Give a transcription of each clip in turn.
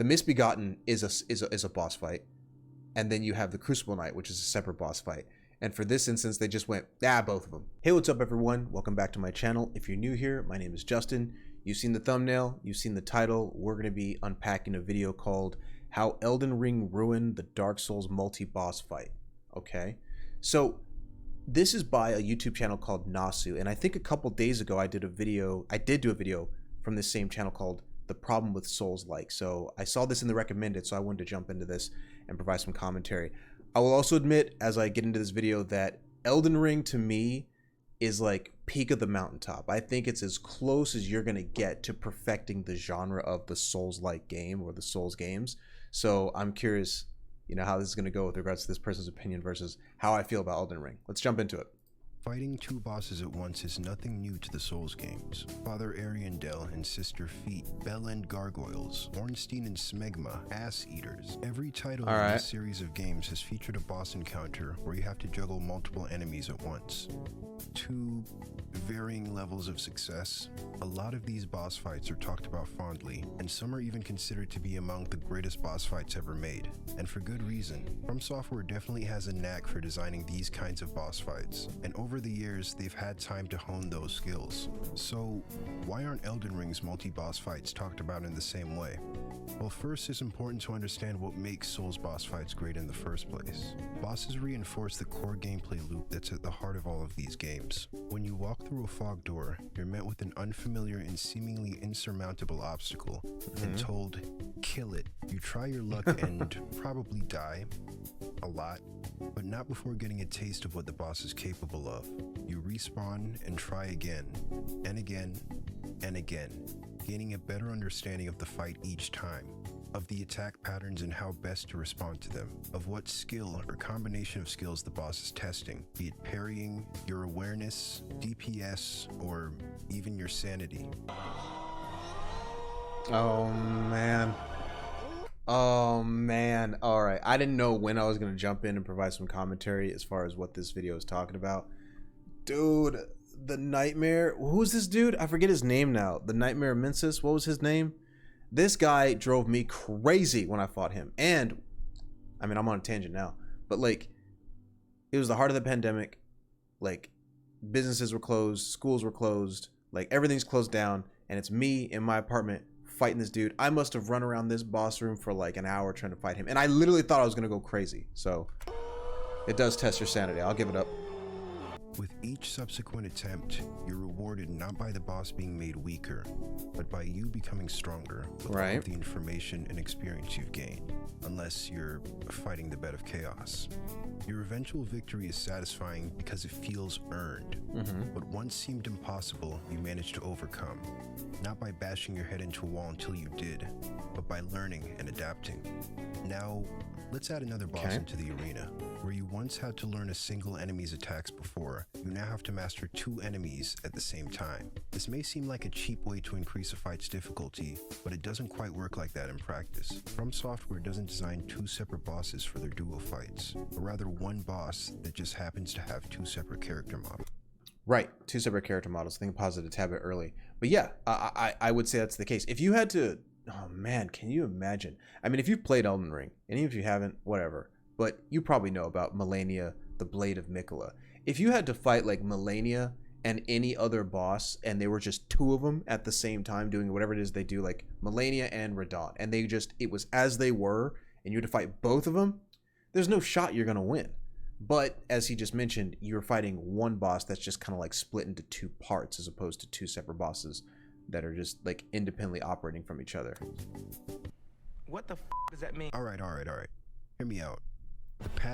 The Misbegotten is a boss fight, and then you have the Crucible Knight, which is a separate boss fight. And for this instance, they just went, both of them. Hey, what's up, everyone? Welcome back to my channel. If you're new here, my name is Justin. You've seen the thumbnail, you've seen the title. We're going to be unpacking a video called How Elden Ring Ruined the Dark Souls Multi-Boss Fight. Okay, so this is by a YouTube channel called Nasu, and I think a couple days ago I did do a video from this same channel called The Problem with Souls-like. So I saw this in the recommended, so I wanted to jump into this and provide some commentary. I will also admit, as I get into this video, that Elden Ring to me is like peak of the mountaintop. I think it's as close as you're gonna get to perfecting the genre of the Souls-like game or the Souls games. So I'm curious, you know, how this is gonna go with regards to this person's opinion versus how I feel about Elden Ring. Let's jump into it. Fighting two bosses at once is nothing new to the Souls games. Father Ariandel and Sister Feet, Bell-End Gargoyles, Ornstein and Smegma, Ass Eaters. Every title in this series of games has featured a boss encounter where you have to juggle multiple enemies at once. To varying levels of success, a lot of these boss fights are talked about fondly, and some are even considered to be among the greatest boss fights ever made. And for good reason. From Software definitely has a knack for designing these kinds of boss fights, and over the years, they've had time to hone those skills. So, why aren't Elden Ring's multi-boss fights talked about in the same way? Well, first, it's important to understand what makes Souls boss fights great in the first place. Bosses reinforce the core gameplay loop that's at the heart of all of these games. When you walk through a fog door, you're met with an unfamiliar and seemingly insurmountable obstacle, and told, kill it. You try your luck and probably die. A lot. But not before getting a taste of what the boss is capable of. You respawn and try again, and again, and again, gaining a better understanding of the fight each time, of the attack patterns and how best to respond to them, of what skill or combination of skills the boss is testing, be it parrying, your awareness, DPS, or even your sanity. Oh man. Oh man. All right, I didn't know when I was going to jump in and provide some commentary as far as what this video is talking about. Dude, the Nightmare, who's this dude? I forget his name now. The Nightmare Mensis, what was his name? This guy drove me crazy when I fought him. And I mean, I'm on a tangent now, but like, it was the heart of the pandemic. Like, businesses were closed, schools were closed, like everything's closed down, and it's me in my apartment fighting this dude. I must have run around this boss room for like an hour trying to fight him, and I literally thought I was gonna go crazy. So it does test your sanity. I'll give it up. With each subsequent attempt, you're rewarded not by the boss being made weaker, but by you becoming stronger with all of the information and experience you've gained, unless you're fighting the bed of chaos. Your eventual victory is satisfying because it feels earned. What once seemed impossible, you managed to overcome, not by bashing your head into a wall until you did, but by learning and adapting. Now, let's add another boss into the arena. Where you once had to learn a single enemy's attacks before, you now have to master two enemies at the same time. This may seem like a cheap way to increase a fight's difficulty, but it doesn't quite work like that in practice. From Software doesn't design two separate bosses for their duo fights, but rather one boss that just happens to have two separate character models. Right, two separate character models. I think I paused it a tad bit early. But yeah, I would say that's the case. If you had to, oh man, can you imagine? I mean, if you've played Elden Ring, and even if you haven't, whatever, but you probably know about Melania, the Blade of Mikola. If you had to fight like Melania and any other boss, and they were just two of them at the same time doing whatever it is they do, like Melania and Radon, and they just, it was as they were, and you had to fight both of them, there's no shot you're gonna win. But as he just mentioned, you're fighting one boss that's just kind of like split into two parts as opposed to two separate bosses that are just like independently operating from each other. What the f does that mean? All right. Hear me out.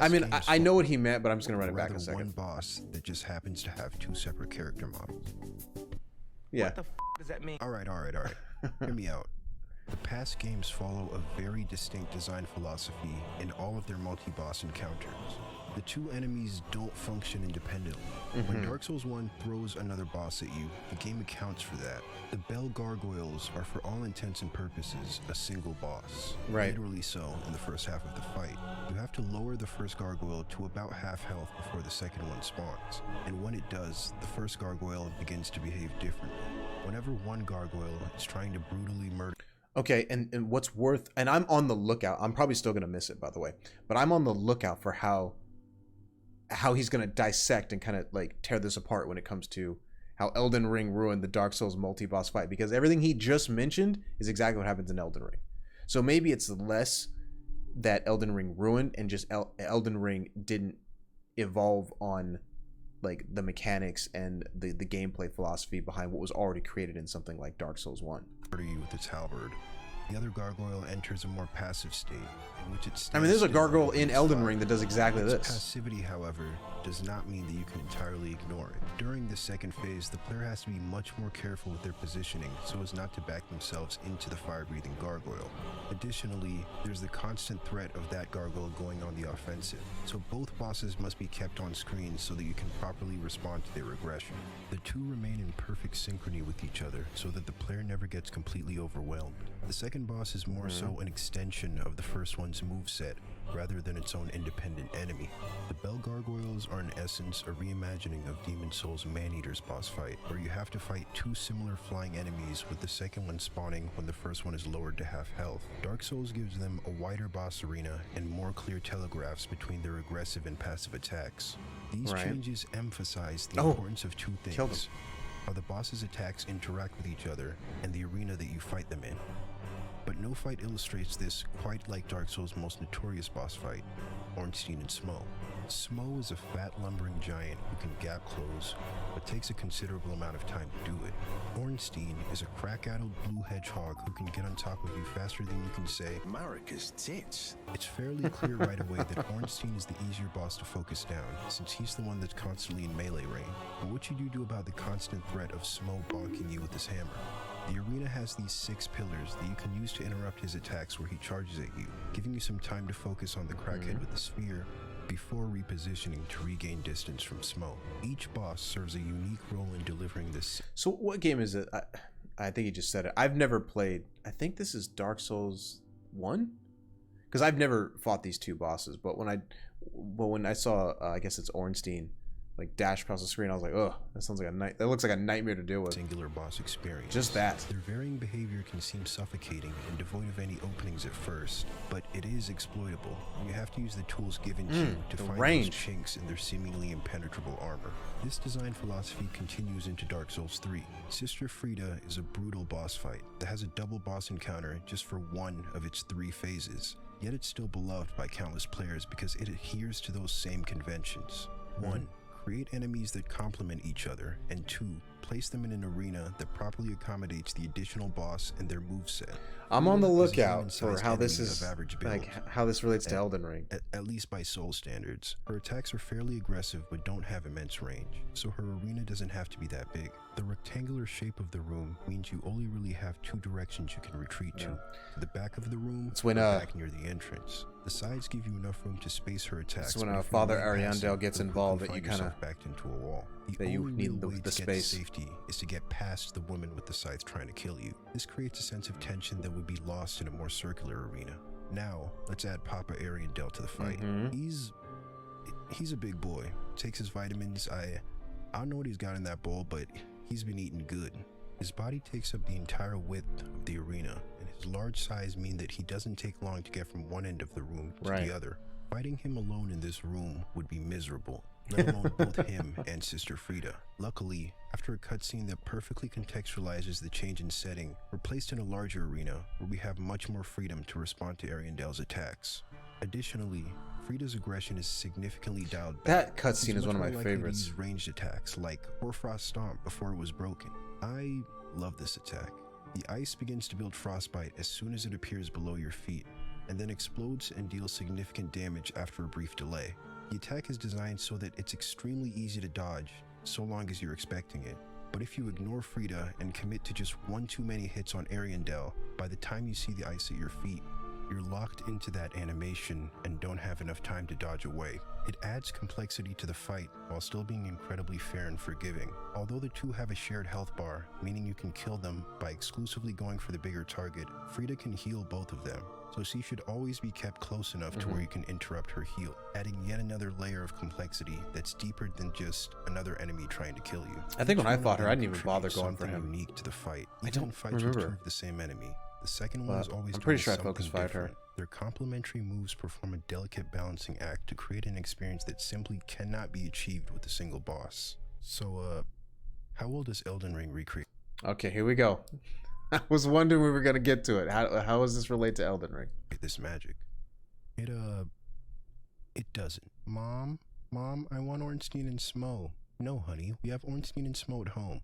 I mean, I know what he meant, but I'm just gonna run it back in a second. One boss that just happens to have two separate character models. Yeah. What the f does that mean? All right. Hear me out. The past games follow a very distinct design philosophy in all of their multi-boss encounters. The two enemies don't function independently. When Dark Souls 1 throws another boss at you, the game accounts for that. The Bell Gargoyles are for all intents and purposes a single boss. Right. Literally so in the first half of the fight. You have to lower the first gargoyle to about half health before the second one spawns. And when it does, the first gargoyle begins to behave differently. Whenever one gargoyle is trying to brutally murder... Okay, and what's worth, and I'm on the lookout. I'm probably still gonna miss it, by the way, but I'm on the lookout for how he's gonna dissect and kind of like tear this apart when it comes to how Elden Ring ruined the Dark Souls multi-boss fight, because everything he just mentioned is exactly what happens in Elden Ring. So maybe it's less that Elden Ring ruined and just Elden Ring didn't evolve on like the mechanics and the gameplay philosophy behind what was already created in something like Dark Souls 1. You with its halberd. The other gargoyle enters a more passive state, in which it stands. I mean, there's a gargoyle in Elden Ring that does exactly this. Passivity, however, does not mean that you can entirely ignore it. During the second phase, the player has to be much more careful with their positioning so as not to back themselves into the fire-breathing gargoyle. Additionally, there's the constant threat of that gargoyle going on the offensive, so both bosses must be kept on screen so that you can properly respond to their aggression. The two remain in perfect synchrony with each other so that the player never gets completely overwhelmed. The second boss is more so an extension of the first one's moveset, rather than its own independent enemy. The Bell Gargoyles are in essence a reimagining of Demon Souls Man-Eater's boss fight, where you have to fight two similar flying enemies, with the second one spawning when the first one is lowered to half health. Dark Souls gives them a wider boss arena and more clear telegraphs between their aggressive and passive attacks. These changes emphasize the importance of two things: how the boss's attacks interact with each other and the arena that you fight them in. But no fight illustrates this quite like Dark Souls' most notorious boss fight, Ornstein and Smo. Smo is a fat, lumbering giant who can gap close, but takes a considerable amount of time to do it. Ornstein is a crack-addled blue hedgehog who can get on top of you faster than you can say, Marika's tits. It's fairly clear right away that Ornstein is the easier boss to focus down, since he's the one that's constantly in melee range. But what you do about the constant threat of Smo bonking you with his hammer? The arena has these 6 pillars that you can use to interrupt his attacks where he charges at you, giving you some time to focus on the crackhead with the sphere before repositioning to regain distance from Smo. Each boss serves a unique role in delivering this. So what game is it? I think you just said it. I've never played. I think this is Dark Souls 1? Because I've never fought these two bosses, but when I saw, I guess it's Ornstein, like dash across the screen, I was like, oh, that sounds like that looks like a nightmare to deal with. Singular boss experience. Just that. Their varying behavior can seem suffocating and devoid of any openings at first, but it is exploitable, and you have to use the tools given to you to find those chinks in their seemingly impenetrable armor. This design philosophy continues into Dark Souls 3. Sister Frida is a brutal boss fight that has a double boss encounter just for one of its 3 phases, yet it's still beloved by countless players because it adheres to those same conventions. 1. Create enemies that complement each other, and 2. Place them in an arena that properly accommodates the additional boss and their moveset. I'm on the lookout for how this is, like, how this relates to Elden Ring. At least by Soul standards. Her attacks are fairly aggressive but don't have immense range, so her arena doesn't have to be that big. The rectangular shape of the room means you only really have 2 directions you can retreat to the back of the room or back near the entrance. The sides give you enough room to space her attacks. It's when Father Ariandel gets involved that you kind of backed into a wall. That you need the space. Safety is to get past the woman with the scythe trying to kill you. This creates a sense of tension that would be lost in a more circular arena. Now, let's add Papa Ariandel to the fight. He's a big boy. Takes his vitamins. I don't know what he's got in that bowl, but he's been eating good. His body takes up the entire width of the arena, and his large size mean that he doesn't take long to get from one end of the room to the other. Fighting him alone in this room would be miserable, let alone both him and Sister Frida. Luckily, after a cutscene that perfectly contextualizes the change in setting, we're placed in a larger arena where we have much more freedom to respond to Ariandel's attacks. Additionally, Frida's aggression is significantly dialed back. That cutscene is one of my favorites. Use ranged attacks like Hoarfrost Stomp before it was broken. I love this attack. The ice begins to build frostbite as soon as it appears below your feet, and then explodes and deals significant damage after a brief delay. The attack is designed so that it's extremely easy to dodge, so long as you're expecting it. But if you ignore Frida and commit to just one too many hits on Ariandel, by the time you see the ice at your feet, you're locked into that animation and don't have enough time to dodge away. It adds complexity to the fight while still being incredibly fair and forgiving. Although the two have a shared health bar, meaning you can kill them by exclusively going for the bigger target, Frida can heal both of them, so she should always be kept close enough to where you can interrupt her heal, adding yet another layer of complexity that's deeper than just another enemy trying to kill you. I think when I fought her, I didn't even bother going for him. Unique to the fight. I don't fight remember. Two of the same enemy. The The second one is always I'm pretty doing sure I focus something fired her. different. Their complementary moves perform a delicate balancing act to create an experience that simply cannot be achieved with a single boss. So, how will does Elden Ring recreate Okay, here we go. I was wondering we were gonna get to it. How does this relate to Elden Ring? this magic? It doesn't. Mom, I want Ornstein and Smo. No, honey, we have Ornstein and Smo at home.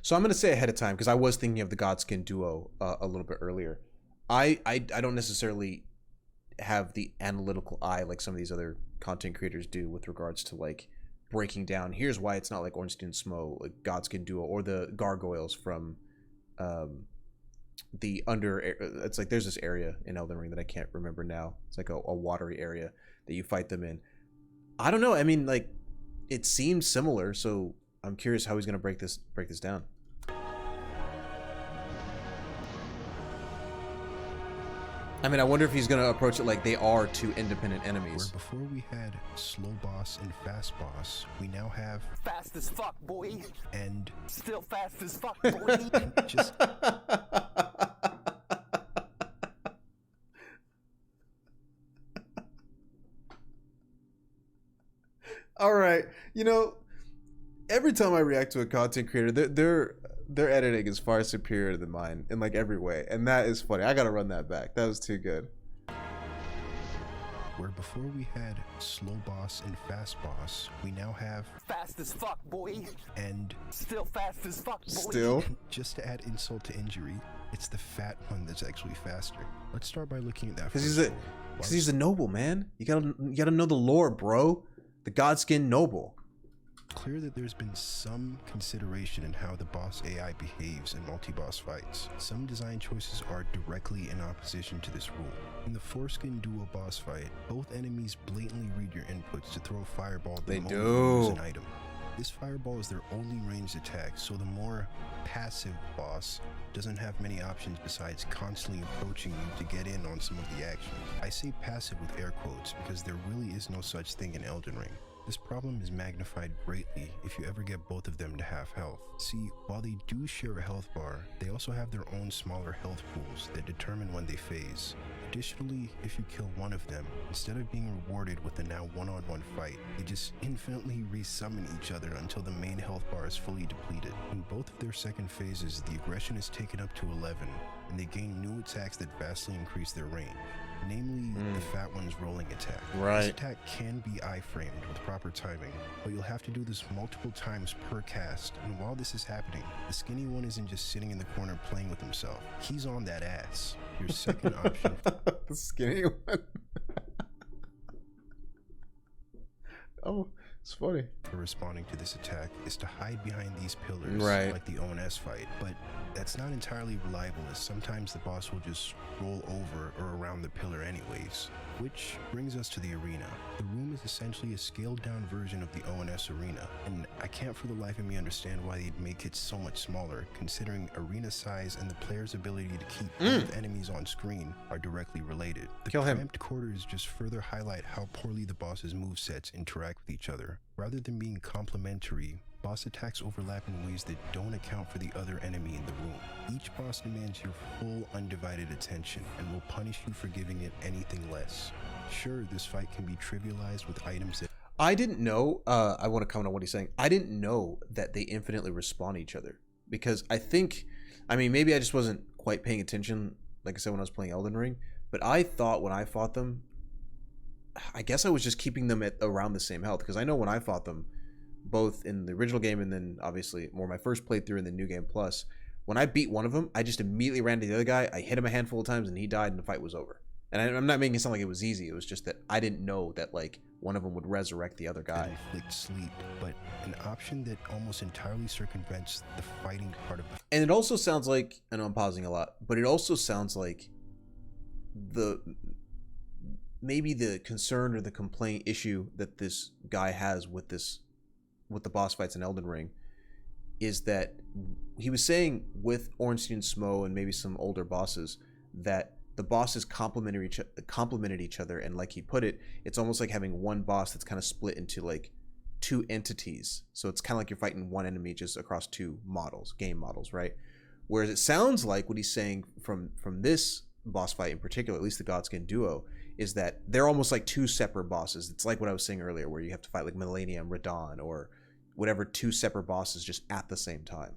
So I'm gonna say ahead of time, because I was thinking of the Godskin duo a little bit earlier. I don't necessarily have the analytical eye like some of these other content creators do with regards to like breaking down. Here's why it's not like Ornstein and Smo, like Godskin duo, or the gargoyles from the under. It's like there's this area in Elden Ring that I can't remember now. It's like a watery area that you fight them in. I don't know. I mean, like it seems similar, so I'm curious how he's gonna break this down. I mean, I wonder if he's gonna approach it like they are two independent enemies. Where before we had slow boss and fast boss, we now have Fast as fuck, boy. and Still fast as fuck, boy. just All right, you know, every time I react to a content creator, their editing is far superior than mine in like every way, and that is funny. I gotta run that back. That was too good. where before we had slow boss and fast boss, we now have Fast as fuck, boy. and Still fast as fuck, boy. Still, just to add insult to injury, it's the fat one that's actually faster. Let's start by looking at that. because first goal. Why he's a noble, man. You gotta know the lore, bro. The Godskin noble. clear that there's been some consideration in how the boss AI behaves in multi-boss fights. Some design choices are directly in opposition to this rule. In the Foreskin duo boss fight, both enemies blatantly read your inputs to throw a fireball the They moment do. you use an item. This fireball is their only ranged attack, so the more passive boss doesn't have many options besides constantly approaching you to get in on some of the action. I say passive with air quotes because there really is no such thing in Elden Ring. This problem is magnified greatly if you ever get both of them to half health. See, while they do share a health bar, they also have their own smaller health pools that determine when they phase. Additionally, if you kill one of them, instead of being rewarded with a now one-on-one fight, they just infinitely resummon each other until the main health bar is fully depleted. In both of their second phases, the aggression is taken up to 11, and they gain new attacks that vastly increase their range. Namely, the fat one's rolling attack. Right. This attack can be iframed with proper timing, but you'll have to do this multiple times per cast, and while this is happening, the skinny one isn't just sitting in the corner playing with himself. He's on that ass. Your second option The skinny one. Oh, it's funny. for responding to this attack is to hide behind these pillars, Right. like the ONS fight, but that's not entirely reliable, as sometimes the boss will just roll over or around the pillar anyways. Which brings us to the arena. The room is essentially a scaled down version of the ONS arena, and I can't for the life of me understand why they'd make it so much smaller, considering arena size and the player's ability to keep both enemies on screen are directly related. The Kill him. cramped quarters just further highlight how poorly the boss's movesets interact with each other. Rather than being complementary, boss attacks overlap in ways that don't account for the other enemy in the room. Each boss demands your full undivided attention and will punish you for giving it anything less. Sure, this fight can be trivialized with items that I didn't know. I want to comment on what he's saying. I didn't know that they infinitely respawn each other, because I mean, maybe I just wasn't quite paying attention, like I said, when I was playing Elden Ring. But I thought when I fought them, I guess I was just keeping them at around the same health, because I know when I fought them, both in the original game and then obviously more my first playthrough in the new game plus, when I beat one of them, I just immediately ran to the other guy. I hit him a handful of times and he died and the fight was over. And I'm not making it sound like it was easy. It was just that I didn't know that like one of them would resurrect the other guy. inflict sleep, but an option that almost entirely circumvents the fighting part of And it also sounds like, I know I'm pausing a lot, but it also sounds like maybe the concern or the complaint issue that this guy has with the boss fights in Elden Ring is that he was saying with Ornstein and Smo and maybe some older bosses that the bosses complemented each other, and like he put it, it's almost like having one boss that's kind of split into like two entities. So it's kind of like you're fighting one enemy just across two models, game models, right? Whereas it sounds like what he's saying from this boss fight in particular, at least the Godskin duo, is that they're almost like two separate bosses. It's like what I was saying earlier, where you have to fight like Millennium, Radon, or whatever, two separate bosses just at the same time.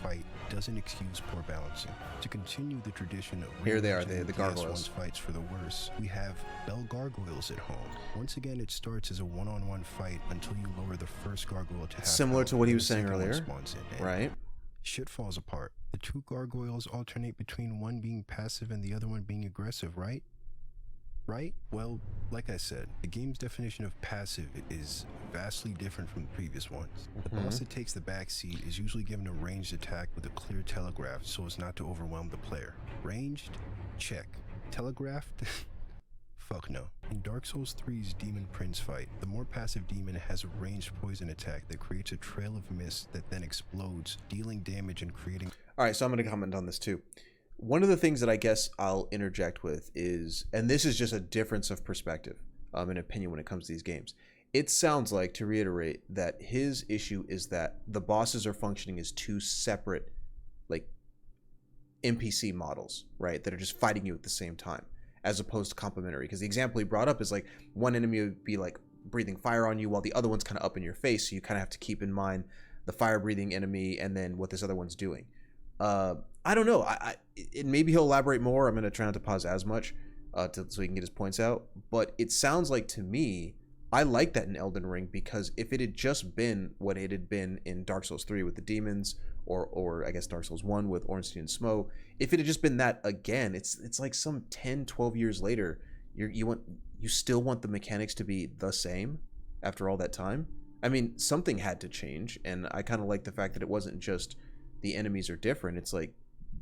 Fight doesn't excuse poor balancing. To continue the tradition of here they are, the gargoyles fights for the worse, we have Bell Gargoyles at home. Once again, it starts as a one-on-one fight until you lower the first gargoyle to half similar health, to what he was saying earlier, right? Shit falls apart. The two gargoyles alternate between one being passive and the other one being aggressive, right? Right? Well, like I said, the game's definition of passive is vastly different from the previous ones. The boss that takes the back seat is usually given a ranged attack with a clear telegraph so as not to overwhelm the player. Ranged? Check. Telegraphed? Fuck no. In Dark Souls 3's Demon Prince fight, the more passive demon has a ranged poison attack that creates a trail of mist that then explodes, dealing damage and creating... Alright, so I'm going to comment on this too. One of the things that I guess I'll interject with is, and this is just a difference of perspective, and opinion when it comes to these games. It sounds like, to reiterate, that his issue is that the bosses are functioning as two separate, like, NPC models, right? That are just fighting you at the same time, as opposed to complementary. Because the example he brought up is like, one enemy would be like breathing fire on you while the other one's kind of up in your face. So you kind of have to keep in mind the fire breathing enemy and then what this other one's doing. I don't know. Maybe he'll elaborate more. I'm going to try not to pause as much so he can get his points out. But it sounds like, to me, I like that in Elden Ring, because if it had just been what it had been in Dark Souls 3 with the demons, or I guess Dark Souls 1 with Ornstein and Smough, if it had just been that again, it's like some 10, 12 years later, you still want the mechanics to be the same after all that time. I mean, something had to change, and I kind of like the fact that it wasn't just the enemies are different. It's like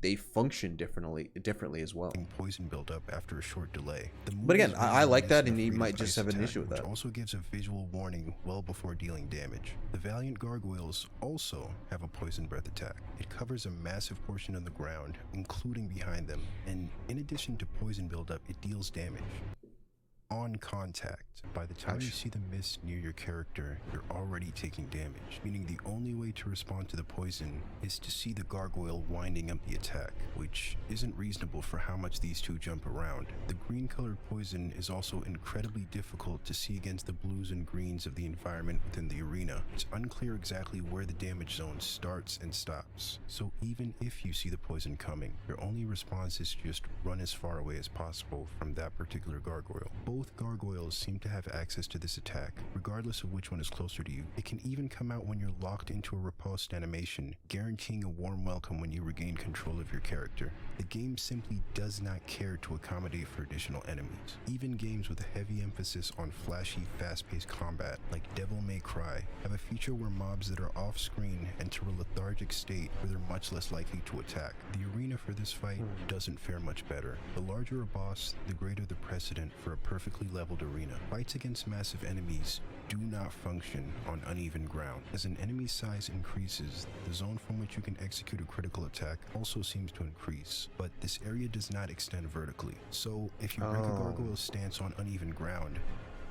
they function differently as well. Poison buildup after a short delay. But again, I like that, and he might just have an issue with that. Which also gives a visual warning well before dealing damage. The Valiant Gargoyles also have a poison breath attack. It covers a massive portion of the ground, including behind them, and in addition to poison buildup, it deals damage on contact. By the time you see the mist near your character, you're already taking damage, meaning the only way to respond to the poison is to see the gargoyle winding up the attack, which isn't reasonable for how much these two jump around. The green colored poison is also incredibly difficult to see against the blues and greens of the environment within the arena. It's unclear exactly where the damage zone starts and stops, so even if you see the poison coming, your only response is to just run as far away as possible from that particular gargoyle. Both gargoyles seem to have access to this attack, regardless of which one is closer to you. It can even come out when you're locked into a repulsed animation, guaranteeing a warm welcome when you regain control of your character. The game simply does not care to accommodate for additional enemies. Even games with a heavy emphasis on flashy, fast-paced combat, like Devil May Cry, have a feature where mobs that are off-screen enter a lethargic state where they're much less likely to attack. The arena for this fight doesn't fare much better. The larger a boss, the greater the precedent for a perfectly leveled arena. Fights against massive enemies do not function on uneven ground. As an enemy's size increases, the zone from which you can execute a critical attack also seems to increase, but this area does not extend vertically. So if you break a gargoyle's stance on uneven ground,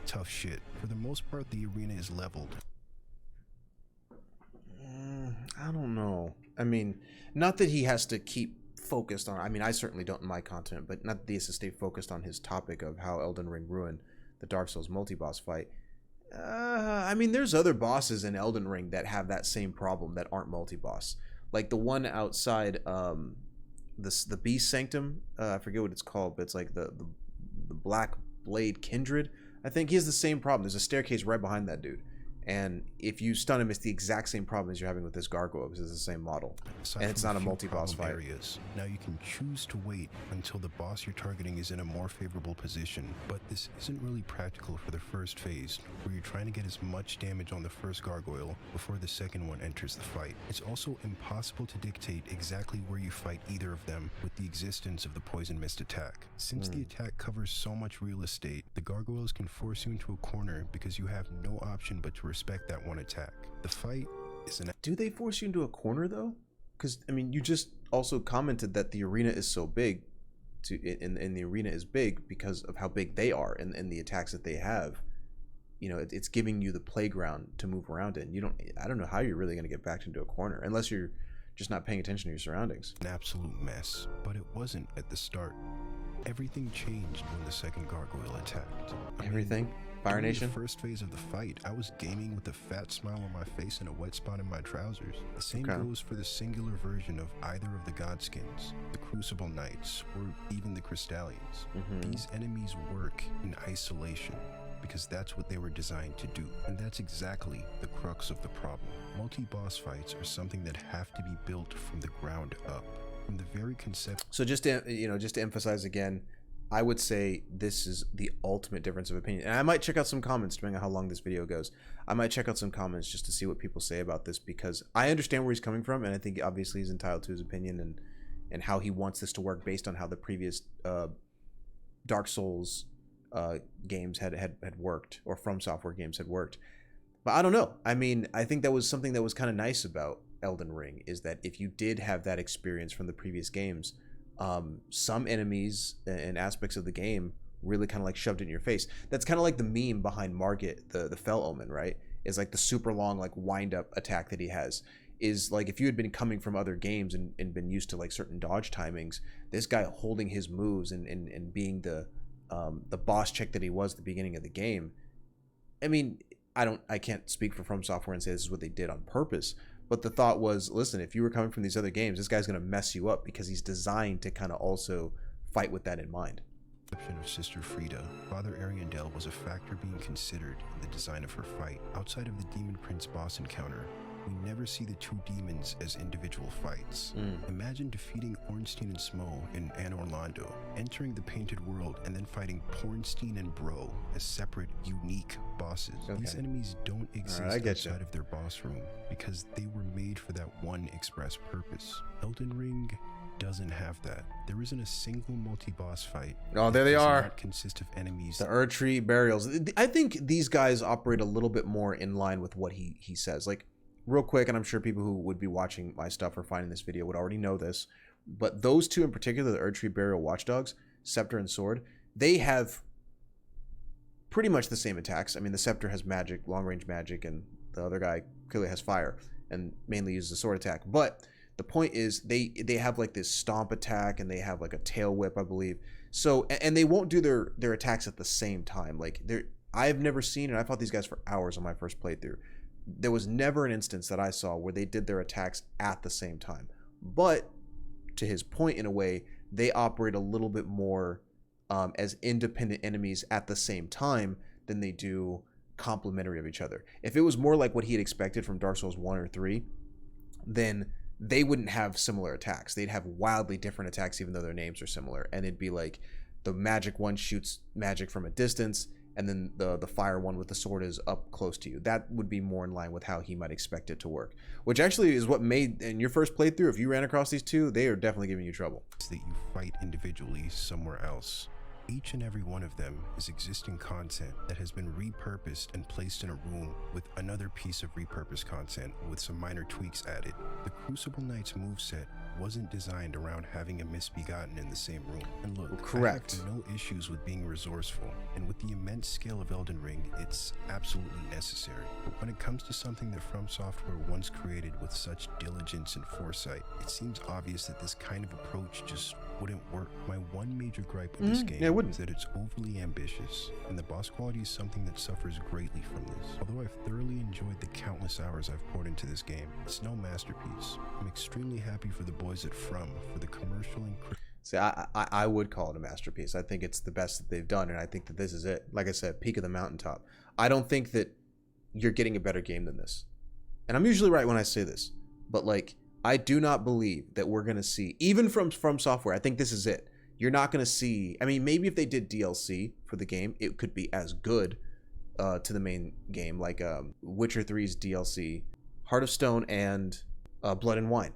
tough shit. For the most part, the arena is leveled. I don't know. I mean, not that he has to keep focused on, I mean, I certainly don't in my content, but not that he has to stay focused on his topic of how Elden Ring ruined the Dark Souls multi-boss fight. I mean, there's other bosses in Elden Ring that have that same problem that aren't multi-boss. Like the one outside the Beast Sanctum, I forget what it's called, but it's like the Black Blade Kindred. I think he has the same problem. There's a staircase right behind that dude. And if you stun him, it's the exact same problem as you're having with this gargoyle, because it's the same model. And it's not a multi-boss fight. Areas. Now you can choose to wait until the boss you're targeting is in a more favorable position, but this isn't really practical for the first phase, where you're trying to get as much damage on the first gargoyle before the second one enters the fight. It's also impossible to dictate exactly where you fight either of them with the existence of the poison mist attack. Since the attack covers so much real estate, the gargoyles can force you into a corner because you have no option but to respect that one attack. The fight is an... Do they force you into a corner though? Because I mean, you just also commented that the arena is so big, and the arena is big because of how big they are and the attacks that they have. you know, it's giving you the playground to move around in. I don't know how you're really going to get backed into a corner unless you're just not paying attention to your surroundings. An absolute mess, but it wasn't at the start. Everything changed when the second gargoyle attacked. Everything? Fire Nation? In the first phase of the fight, I was gaming with a fat smile on my face and a wet spot in my trousers. The same goes for the singular version of either of the Godskins, the Crucible Knights, or even the Crystallians. These enemies work in isolation, because that's what they were designed to do. And that's exactly the crux of the problem. Multi-boss fights are something that have to be built from the ground up. From the very concept. So just to emphasize again, I would say this is the ultimate difference of opinion. And I might check out some comments depending on how long this video goes. I might check out some comments just to see what people say about this, because I understand where he's coming from, and I think obviously he's entitled to his opinion and how he wants this to work based on how the previous Dark Souls games had worked, or From Software games had worked. But I don't know. I mean, I think that was something that was kind of nice about Elden Ring, is that if you did have that experience from the previous games, some enemies and aspects of the game really kind of like shoved it in your face. That's kind of like the meme behind Margit, the Fell Omen, right? Is like the super long like wind up attack that he has. Is like if you had been coming from other games and been used to like certain dodge timings, this guy holding his moves and being the boss chick that he was at the beginning of the game. I mean, I can't speak for From Software and say this is what they did on purpose. But the thought was, listen, if you were coming from these other games, this guy's going to mess you up because he's designed to kind of also fight with that in mind. Of Sister Frida, Father Ariandel was a factor being considered in the design of her fight. Outside of the Demon Prince boss encounter, we never see the two demons as individual fights. Imagine defeating Ornstein and Smo in Anne Orlando, entering the Painted World, and then fighting Pornstein and Bro as separate, unique bosses. These enemies don't exist outside of their boss room because they were made for that one express purpose. Elden Ring doesn't have that. There isn't a single multi-boss fight. Oh, there they are. Not consist of enemies. The Erdtree burials. I think these guys operate a little bit more in line with what he says. Like, real quick, and I'm sure people who would be watching my stuff or finding this video would already know this, but those two in particular, the Erdtree burial watchdogs, Scepter and Sword, they have pretty much the same attacks. I mean, the Scepter has magic, long-range magic, and the other guy clearly has fire and mainly uses the sword attack. But the point is they have like this stomp attack, and they have like a tail whip, I believe. So, and they won't do their attacks at the same time. Like, I've never seen, and I fought these guys for hours on my first playthrough. There was never an instance that I saw where they did their attacks at the same time. But to his point, in a way, they operate a little bit more as independent enemies at the same time than they do complementary of each other. If it was more like what he had expected from Dark Souls 1 or 3, then they wouldn't have similar attacks. They'd have wildly different attacks even though their names are similar. And it'd be like the magic one shoots magic from a distance, and then the fire one with the sword is up close to you. That would be more in line with how he might expect it to work. Which actually is what made, in your first playthrough, if you ran across these two, they are definitely giving you trouble. That you fight individually somewhere else. Each and every one of them is existing content that has been repurposed and placed in a room with another piece of repurposed content with some minor tweaks added. The Crucible Knight's moveset wasn't designed around having a misbegotten in the same room. And look, correct. I have no issues with being resourceful, and with the immense scale of Elden Ring, it's absolutely necessary. But when it comes to something that From Software once created with such diligence and foresight, it seems obvious that this kind of approach just wouldn't work. My one major gripe with this game is that it's overly ambitious, and the boss quality is something that suffers greatly from this. Although I've thoroughly enjoyed the countless hours I've poured into this game, it's no masterpiece. I'm extremely happy for the boys at From for the commercial and See, I would call it a masterpiece. I think it's the best that they've done, and I think that this is it. Like I said, peak of the mountaintop. I don't think that you're getting a better game than this. And I'm usually right when I say this, but like, I do not believe that we're going to see, even from Software, I think this is it. You're not going to see, I mean, maybe if they did DLC for the game, it could be as good to the main game, like Witcher 3's DLC, Heart of Stone, and Blood and Wine.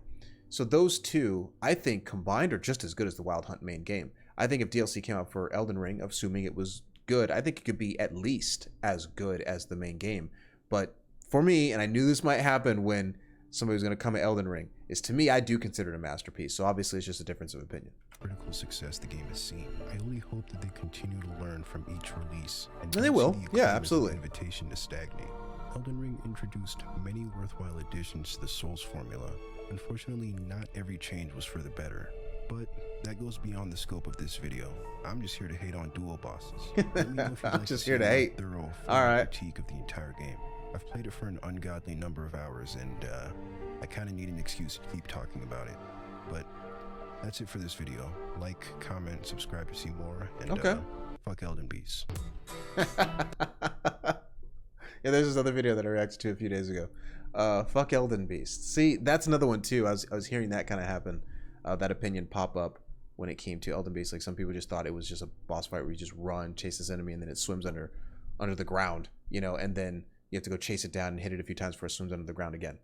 So those two, I think, combined are just as good as the Wild Hunt main game. I think if DLC came out for Elden Ring, assuming it was good, I think it could be at least as good as the main game. But for me, and I knew this might happen when somebody was going to come at Elden Ring, is to me, I do consider it a masterpiece. So obviously it's just a difference of opinion. critical success the game has seen. I only hope that they continue to learn from each release and they don't will. see the Yeah, acclaim as an absolutely. invitation to stagnate. Elden Ring introduced many worthwhile additions to the Souls formula. Unfortunately, not every change was for the better, but that goes beyond the scope of this video. I'm just here to hate on dual bosses. Let me know if you'd I'm like just see here to a more hate. thorough All right. critique of the entire game. I've played it for an ungodly number of hours, and I kind of need an excuse to keep talking about it. But that's it for this video. Like, comment, subscribe to see more, and fuck Elden Beast. Yeah, there's this other video that I reacted to a few days ago. Fuck Elden Beast. See, that's another one too. I was hearing that kind of happen, that opinion pop up when it came to Elden Beast. Like some people just thought it was just a boss fight where you just run, chase this enemy, and then it swims under the ground, you know, and then you have to go chase it down and hit it a few times before it swims under the ground again.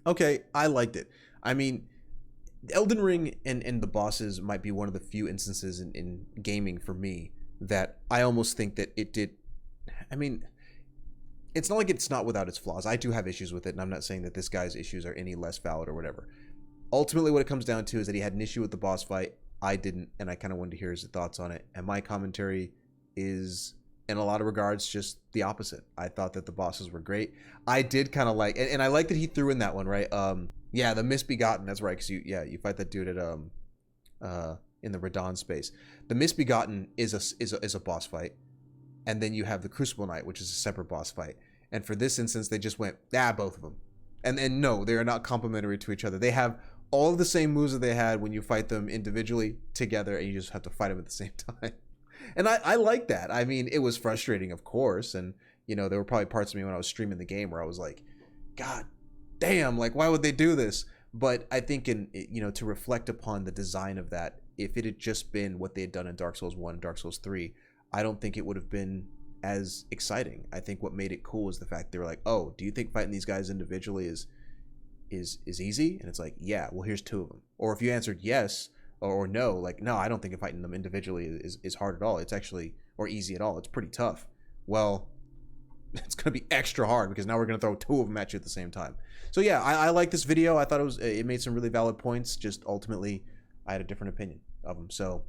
Okay, I liked it. I mean, Elden Ring and the bosses might be one of the few instances in gaming for me that I almost think that it did. I mean, it's not like it's not without its flaws. I do have issues with it, and I'm not saying that this guy's issues are any less valid or whatever. Ultimately, what it comes down to is that he had an issue with the boss fight. I didn't, and I kind of wanted to hear his thoughts on it. And my commentary is, in a lot of regards, just the opposite. I thought that the bosses were great. I did kind of like, and I like that he threw in that one, right? Yeah, the Misbegotten. That's right, because you fight that dude at in the Radon space. The Misbegotten is a boss fight. And then you have the Crucible Knight, which is a separate boss fight. And for this instance, they just went, both of them. And no, they are not complementary to each other. They have all of the same moves that they had when you fight them individually together, and you just have to fight them at the same time. And I like that. I mean, it was frustrating, of course. And, you know, there were probably parts of me when I was streaming the game where I was like, God damn, like, why would they do this? But I think to reflect upon the design of that, if it had just been what they had done in Dark Souls 1 and Dark Souls 3, I don't think it would have been as exciting. I think what made it cool is the fact they were like, oh, do you think fighting these guys individually is easy? And it's like, yeah, well, here's two of them. Or if you answered yes or no, like, no, I don't think fighting them individually is hard at all. It's actually, or easy at all. It's pretty tough. Well, it's going to be extra hard because now we're going to throw two of them at you at the same time. So yeah, I like this video. I thought it made some really valid points. Just ultimately, I had a different opinion of them. So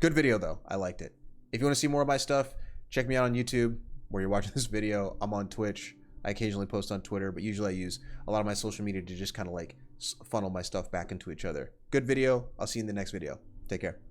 good video though. I liked it. If you want to see more of my stuff, check me out on YouTube where you're watching this video. I'm on Twitch. I occasionally post on Twitter, but usually I use a lot of my social media to just kind of like funnel my stuff back into each other. Good video. I'll see you in the next video. Take care.